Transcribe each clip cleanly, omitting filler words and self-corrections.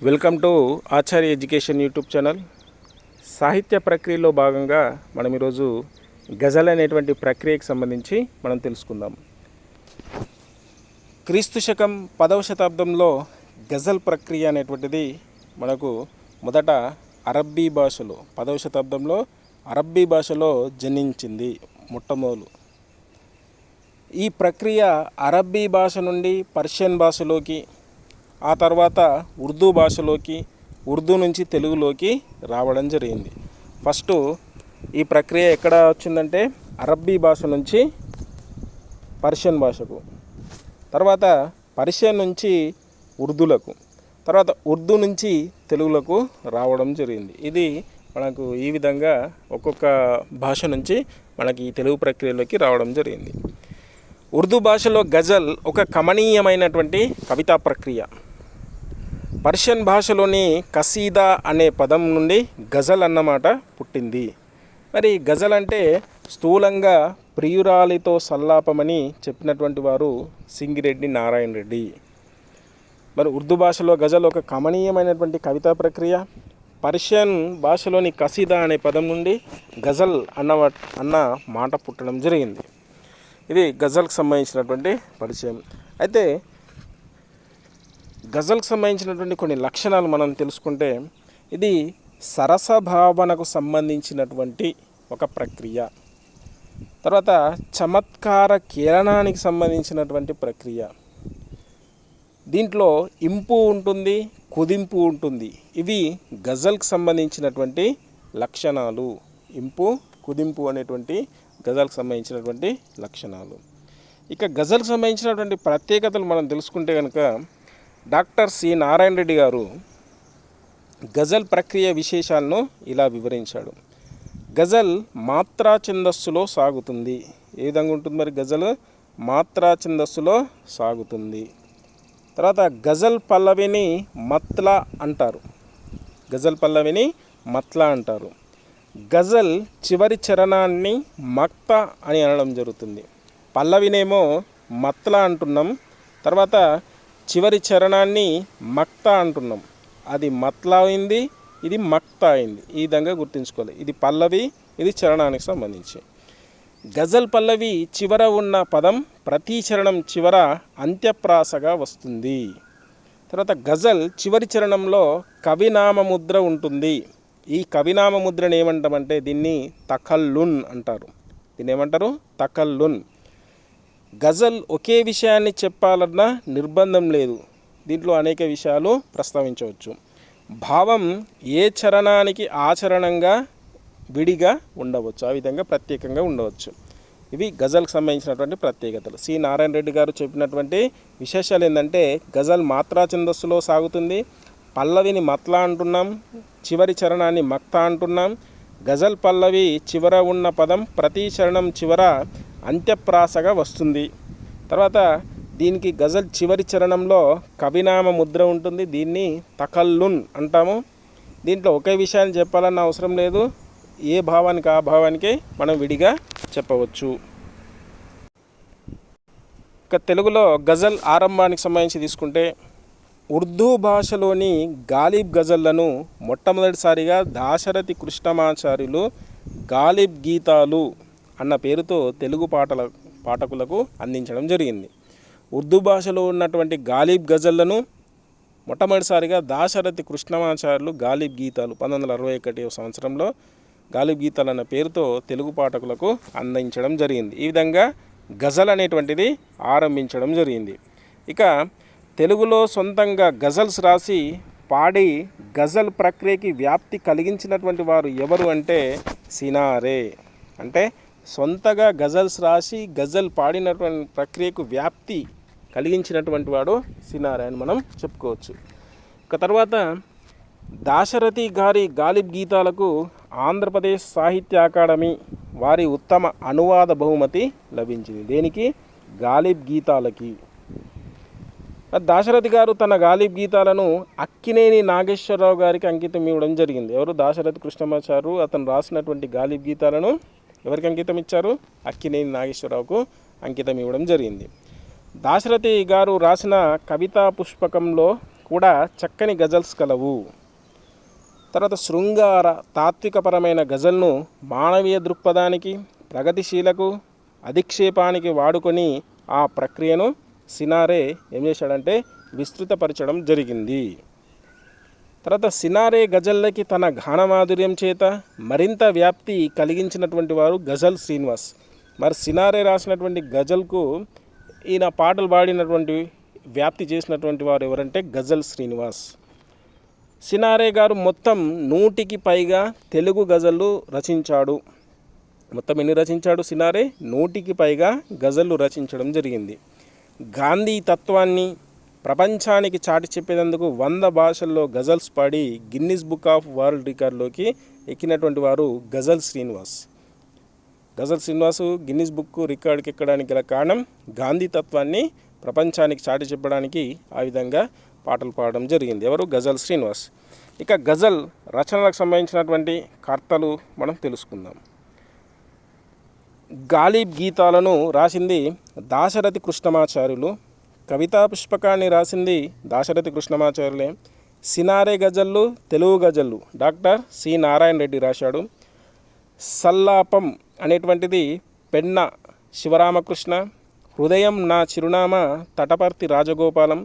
Welcome to Acharya education YouTube channel. సాహిత్య ప్రక్రియలో భాగంగా మనం ఈరోజు గజల్ అనేటువంటి ప్రక్రియకు సంబంధించి మనం తెలుసుకుందాం. క్రీస్తు శకం 10వ శతాబ్దంలో గజల్ ప్రక్రియ అనేటువంటిది మనకు మొదట అరబ్బీ భాషలో 10వ శతాబ్దంలో అరబ్బీ భాషలో జనించింది మొట్టమొదలు. ఈ ప్రక్రియ అరబ్బీ భాష నుండి పర్షియన్ భాషలోకి, ఆ తర్వాత ఉర్దూ భాషలోకి, ఉర్దూ నుంచి తెలుగులోకి రావడం జరిగింది. ఫస్ట్ ఈ ప్రక్రియ ఎక్కడ వచ్చిందంటే అరబ్బీ భాష నుంచి పర్షియన్ భాషకు, తర్వాత పర్షియన్ నుంచి ఉర్దూలకు, తర్వాత ఉర్దూ నుంచి తెలుగులకు రావడం జరిగింది. ఇది మనకు ఈ విధంగా ఒక్కొక్క భాష నుంచి మనకి ఈ తెలుగు ప్రక్రియలోకి రావడం జరిగింది. ఉర్దూ భాషలో గజల్ ఒక కమనీయమైనటువంటి కవితా ప్రక్రియ. పర్షియన్ భాషలోని కసీదా అనే పదం నుండి గజల్ అన్నమాట పుట్టింది. మరి గజల్ అంటే స్థూలంగా ప్రియురాలితో సల్లాపమని చెప్పినటువంటి వారు సింగిరెడ్డి నారాయణ రెడ్డి. మరి ఉర్దూ భాషలో గజల్ ఒక కమనీయమైనటువంటి కవితా ప్రక్రియ. పర్షియన్ భాషలోని కసీదా అనే పదం నుండి గజల్ అన్న మాట పుట్టడం జరిగింది. ఇది గజల్కి సంబంధించినటువంటి పరిచయం. అయితే గజల్కి సంబంధించినటువంటి కొన్ని లక్షణాలు మనం తెలుసుకుంటే, ఇది సరస భావనకు సంబంధించినటువంటి ఒక ప్రక్రియ. తర్వాత చమత్కార కిరణానికి సంబంధించినటువంటి ప్రక్రియ. దీంట్లో ఇంపు ఉంటుంది, కుదింపు ఉంటుంది. ఇవి గజల్కి సంబంధించినటువంటి లక్షణాలు. ఇంపు, కుదింపు అనేటువంటి గజల్కి సంబంధించినటువంటి లక్షణాలు. ఇక గజల్కి సంబంధించినటువంటి ప్రత్యేకతలు మనం తెలుసుకుంటే కనుక, డాక్టర్ సి నారాయణ రెడ్డి గారు గజల్ ప్రక్రియ విశేషాలను ఇలా వివరించాడు. గజల్ మాత్రా ఛందస్సులో సాగుతుంది. ఏ విధంగా ఉంటుంది మరి గజల్? మాత్రా ఛందస్సులో సాగుతుంది. తర్వాత గజల్ పల్లవిని మత్లా అంటారు. గజల్ పల్లవిని మత్లా అంటారు. గజల్ చివరి చరణాన్ని మక్తా అని అనడం జరుగుతుంది. పల్లవినేమో మత్లా అంటున్నాం, తర్వాత చివరి చరణాన్ని మక్తా అంటున్నాం. అది మత్లా అయింది, ఇది మక్తా అయింది. ఈ విధంగా గుర్తుంచుకోవాలి. ఇది పల్లవి, ఇది చరణానికి సంబంధించి. గజల్ పల్లవి చివర ఉన్న పదం ప్రతి చరణం చివర అంత్యప్రాసగా వస్తుంది. తర్వాత గజల్ చివరి చరణంలో కవినామ ముద్ర ఉంటుంది. ఈ కవినామ ముద్రను ఏమంటామంటే దీన్ని తకల్లున్ అంటారు. దీన్ని ఏమంటారు? తకల్లున్. గజల్ ఒకే విషయాన్ని చెప్పాలన్న నిర్బంధం లేదు. దీంట్లో అనేక విషయాలు ప్రస్తావించవచ్చు. భావం ఏ చరణానికి ఆచరణంగా విడిగా ఉండవచ్చు, ఆ విధంగా ప్రత్యేకంగా ఉండవచ్చు. ఇవి గజల్కి సంబంధించినటువంటి ప్రత్యేకతలు. సి నారాయణ రెడ్డి గారు చెప్పినటువంటి విశేషాలు ఏంటంటే, గజల్ మాత్రా ఛందస్సులో సాగుతుంది, పల్లవిని మత్లా అంటున్నాం, చివరి చరణాన్ని మక్తా అంటున్నాం. గజల్ పల్లవి చివర ఉన్న పదం ప్రతి చరణం చివర అంత్యప్రాసగా వస్తుంది. తర్వాత దీనికి గజల్ చివరి చరణంలో కవినామ ముద్ర ఉంటుంది. దీన్ని తకల్లున్ అంటాము. దీంట్లో ఒకే విషయాన్ని చెప్పాలన్న అవసరం లేదు. ఏ భావానికి ఆ భావానికి మనం విడిగా చెప్పవచ్చు. ఇక తెలుగులో గజల్ ఆరంభానికి సంబంధించి తీసుకుంటే, ఉర్దూ భాషలోని గాలిబ్ గజల్లను మొట్టమొదటిసారిగా దాశరథి కృష్ణమాచార్యులు గాలిబ్ గీతాలు అన్న పేరుతో తెలుగు పాఠకులకు అందించడం జరిగింది. ఉర్దూ భాషలో ఉన్నటువంటి గాలిబ్ గజల్లను మొట్టమొదటిసారిగా దాశరథి కృష్ణమాచార్యులు గాలిబ్ గీతాలు 1961 సంవత్సరంలో గాలిబ్ గీతాలు అన్న పేరుతో తెలుగు పాఠకులకు అందించడం జరిగింది. ఈ విధంగా గజల్ అనేటువంటిది ఆరంభించడం జరిగింది. ఇక తెలుగులో సొంతంగా గజల్స్ రాసి పాడి గజల్ ప్రక్రియకి వ్యాప్తి కలిగించినటువంటి వారు ఎవరు అంటే సినారే. అంటే సొంతగా గజల్స్ రాసి గజల్ పాడినటువంటి ప్రక్రియకు వ్యాప్తి కలిగించినటువంటి వాడు సినారే అని మనం చెప్పుకోవచ్చు. ఇక తర్వాత దాశరథి గారి గాలిబ్ గీతాలకు ఆంధ్రప్రదేశ్ సాహిత్య అకాడమీ వారి ఉత్తమ అనువాద బహుమతి లభించింది. దేనికి? గాలిబ్ గీతాలకి. దాశరథి గారు తన గాలిబ్ గీతాలను అక్కినేని నాగేశ్వరరావు గారికి అంకితం ఇవ్వడం జరిగింది. ఎవరు? దాశరథి కృష్ణమాచార్యులు. అతను రాసినటువంటి గాలిబ్ గీతాలను ఎవరికి అంకితం ఇచ్చారు? అక్కినేని నాగేశ్వరరావుకు అంకితం ఇవ్వడం జరిగింది. దాశరథి గారు రాసిన కవితా పుష్పకంలో కూడా చక్కని గజల్స్ కలవు. తర్వాత శృంగార తాత్వికపరమైన గజల్ను మానవీయ దృక్పథానికి, ప్రగతిశీలకు, అధిక్షేపానికి వాడుకొని ఆ ప్రక్రియను సినారే ఏం చేశాడంటే విస్తృతపరచడం జరిగింది. తర్వాత సినారే గజల్లకి తన గానమాధుర్యం చేత మరింత వ్యాప్తి కలిగించినటువంటి వారు గజల్ శ్రీనివాస్. మరి సినారే రాసినటువంటి గజల్కు ఈయన పాటలు పాడినటువంటి వ్యాప్తి చేసినటువంటి వారు ఎవరంటే గజల్ శ్రీనివాస్. సినారే గారు మొత్తం 100కి పైగా తెలుగు గజళ్ళు రచించాడు. మొత్తం ఎన్ని రచించాడు సినారే? 100కి పైగా గజళ్ళు రచించడం జరిగింది. గాంధీ తత్వాన్ని ప్రపంచానికి చాటి చెప్పేందుకు 100 భాషల్లో గజల్స్ పాడి గిన్నిస్ బుక్ ఆఫ్ వరల్డ్ రికార్డులోకి ఎక్కినటువంటి వారు గజల్ శ్రీనివాస్. గజల్ శ్రీనివాసు గిన్నిస్ బుక్ రికార్డుకి ఎక్కడానికి గల కారణం గాంధీ తత్వాన్ని ప్రపంచానికి చాటి చెప్పడానికి ఆ విధంగా పాటలు పాడడం జరిగింది. ఎవరు? గజల్ శ్రీనివాస్. ఇక గజల్ రచనలకు సంబంధించినటువంటి కర్తలు మనం తెలుసుకుందాం. గాలిబ్ గీతాలను రాసింది దాశరథి కృష్ణమాచార్యులు. కవితా పుష్పకాన్ని రాసింది దాశరథి కృష్ణమాచార్యులే. సినారే గజళ్ళు తెలుగు గజళ్ళు డాక్టర్ సి నారాయణ రెడ్డి రాశాడు. సల్లాపం అనేటువంటిది పెన్న శివరామకృష్ణ. హృదయం నా చిరునామా తటపర్తి రాజగోపాలం.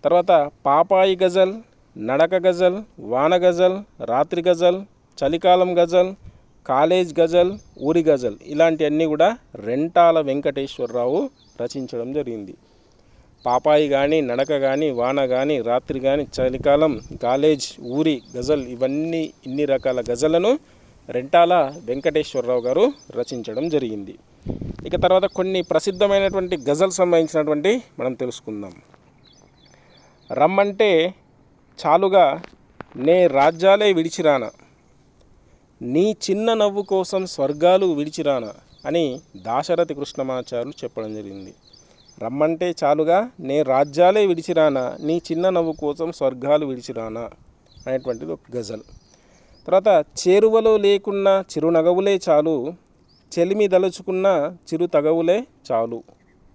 తర్వాత పాపాయి గజల్, నడక గజల్, వాన గజల్, రాత్రి గజల్, చలికాలం గజల్, కాలేజ్ గజల్, ఊరి గజల్ ఇలాంటివన్నీ కూడా రెంటాల వెంకటేశ్వరరావు రచించడం జరిగింది. పాపాయి కానీ, నడక కానీ, వాన కానీ, రాత్రి కానీ, చలికాలం, కాలేజ్, ఊరి గజల్ ఇవన్నీ ఇన్ని రకాల గజలను రెంటాల వెంకటేశ్వరరావు గారు రచించడం జరిగింది. ఇక తర్వాత కొన్ని ప్రసిద్ధమైనటువంటి గజల్ సంబంధించినటువంటి మనం తెలుసుకుందాం. రమ్మంటే చాలుగా నే రాజ్యాలే విడిచిరానా, నీ చిన్న నవ్వు కోసం స్వర్గాలు విడిచిరానా అని దాశరథి కృష్ణమాచార్యులు చెప్పడం జరిగింది. రమ్మంటే చాలుగా నే రాజ్యాలే విడిచిరానా, నీ చిన్న నవ్వు కోసం స్వర్గాలు విడిచిరానా అనేటువంటిది ఒక గజల్. తర్వాత చేరువలో లేకున్నా చిరునగవులే చాలు, చెలిమి దలుచుకున్న చిరు తగవులే చాలు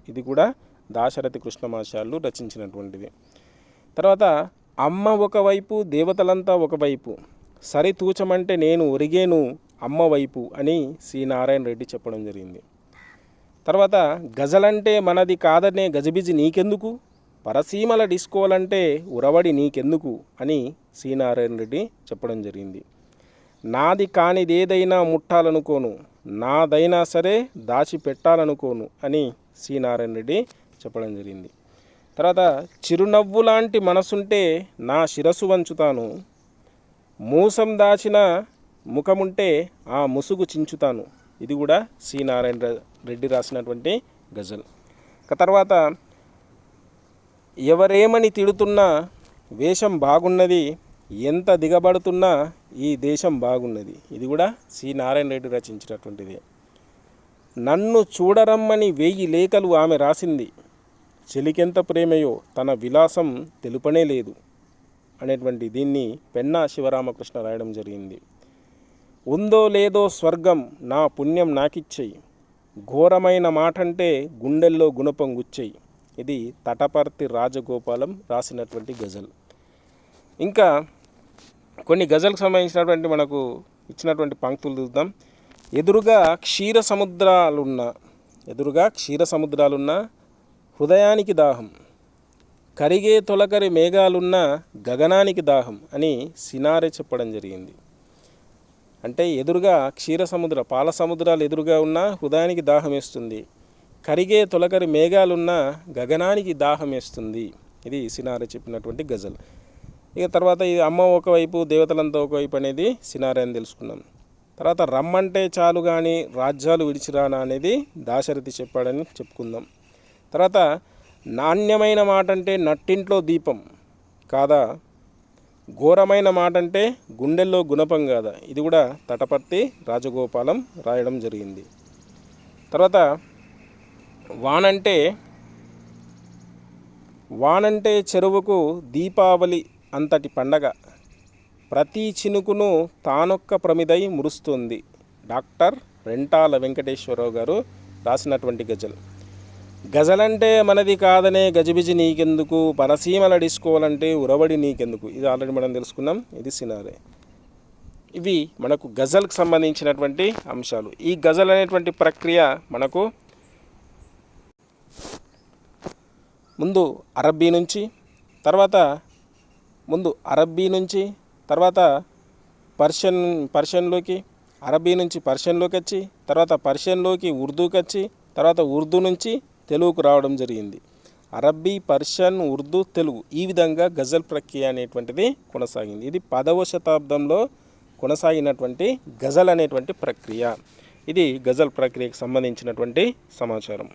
ఇది కూడా దాశరథి కృష్ణమాచార్యులు రచించినటువంటిది. తర్వాత అమ్మ ఒకవైపు దేవతలంతా ఒకవైపు, సరితూచమంటే నేను ఒరిగేను అమ్మ వైపు అని సి నారాయణ రెడ్డి చెప్పడం జరిగింది. తర్వాత గజలంటే మనది కాదనే గజిబిజి నీకెందుకు, పరసీమల డిస్కోలంటే ఉరవడి నీకెందుకు అని సి నారాయణ రెడ్డి చెప్పడం జరిగింది. నాది కానిదేదైనా ముట్టాలనుకోను, నాదైనా సరే దాచిపెట్టాలనుకోను అని సి నారాయణ రెడ్డి చెప్పడం జరిగింది. తర్వాత చిరునవ్వు లాంటి మనసుంటే నా శిరస్సు వంచుతాను, మూసం దాచిన ముఖముంటే ఆ ముసుగు చించుతాను ఇది కూడా సి నారాయణ రెడ్డి రాసినటువంటి గజల్. తర్వాత ఎవరేమని తిడుతున్నా వేషం బాగున్నది, ఎంత దిగబడుతున్నా ఈ దేశం బాగున్నది ఇది కూడా సి నారాయణ రెడ్డి రచించినటువంటిది. నన్ను చూడరమ్మని 1000 లేఖలు ఆమె రాసింది, చెలికెంత ప్రేమయో తన విలాసం తెలుపనే లేదు అనేటువంటి దీన్ని పెన్నా శివరామకృష్ణ రాయడం జరిగింది. ఉందో లేదో స్వర్గం నా పుణ్యం నాకిచ్చేయి, ఘోరమైన మాటంటే గుండెల్లో గుణపం గుచ్చేయి ఇది తటపర్తి రాజగోపాలం రాసినటువంటి గజల్. ఇంకా కొన్ని గజల్కి సంబంధించినటువంటి మనకు ఇచ్చినటువంటి పంక్తులు చూద్దాం. ఎదురుగా క్షీర సముద్రాలున్న హృదయానికి దాహం, కరిగే తొలకరి మేఘాలున్న గగనానికి దాహం అని సినారే చెప్పడం జరిగింది. అంటే ఎదురుగా పాల సముద్రాలు ఎదురుగా ఉన్న హృదయానికి దాహం వేస్తుంది, కరిగే తొలకరి మేఘాలున్న గగనానికి దాహం వేస్తుంది ఇది సినారే చెప్పినటువంటి గజల్. ఇక తర్వాత ఇది అమ్మ ఒకవైపు దేవతలంతా ఒకవైపు అనేది సినారే అని తెలుసుకున్నాం. తర్వాత రమ్మంటే చాలు కానీ రాజ్యాలు విడిచిరానా అనేది దాశరథి చెప్పాడని చెప్పుకుందాం. తర్వాత నాణ్యమైన మాట అంటే నట్టింట్లో దీపం కాదా, ఘోరమైన మాట అంటే గుండెల్లో గుణపం కాదా ఇది కూడా తటపర్తి రాజగోపాలం రాయడం జరిగింది. తర్వాత వానంటే చెరువుకు దీపావళి అంతటి పండగ, ప్రతి చినుకును తానొక్క ప్రమిదై మురుస్తుంది డాక్టర్ రెంటాల వెంకటేశ్వరరావు గారు రాసినటువంటి గజల్. గజల్ అంటే మనది కాదనే గజిబిజి నీకెందుకు, పరసీమల డిస్కోవాలంటే ఉరవడి నీకెందుకు, ఇది ఆల్రెడీ మనం తెలుసుకున్నాం. ఇది సినారే. ఇవి మనకు గజల్కి సంబంధించినటువంటి అంశాలు. ఈ గజల్ అనేటువంటి ప్రక్రియ మనకు ముందు అరబ్బీ నుంచి తర్వాత పర్షియన్లోకి, అరబ్బీ నుంచి పర్షియన్లోకి వచ్చి, తర్వాత పర్షియన్లోకి ఉర్దూకి వచ్చి, తర్వాత ఉర్దూ నుంచి తెలుగుకు రావడం జరిగింది. అరబ్బీ, పర్షియన్, ఉర్దూ, తెలుగు, ఈ విధంగా గజల్ ప్రక్రియ అనేటువంటిది కొనసాగింది. ఇది 10వ శతాబ్దంలో కొనసాగినటువంటి గజల్ అనేటువంటి ప్రక్రియ. ఇది గజల్ ప్రక్రియకు సంబంధించినటువంటి సమాచారం.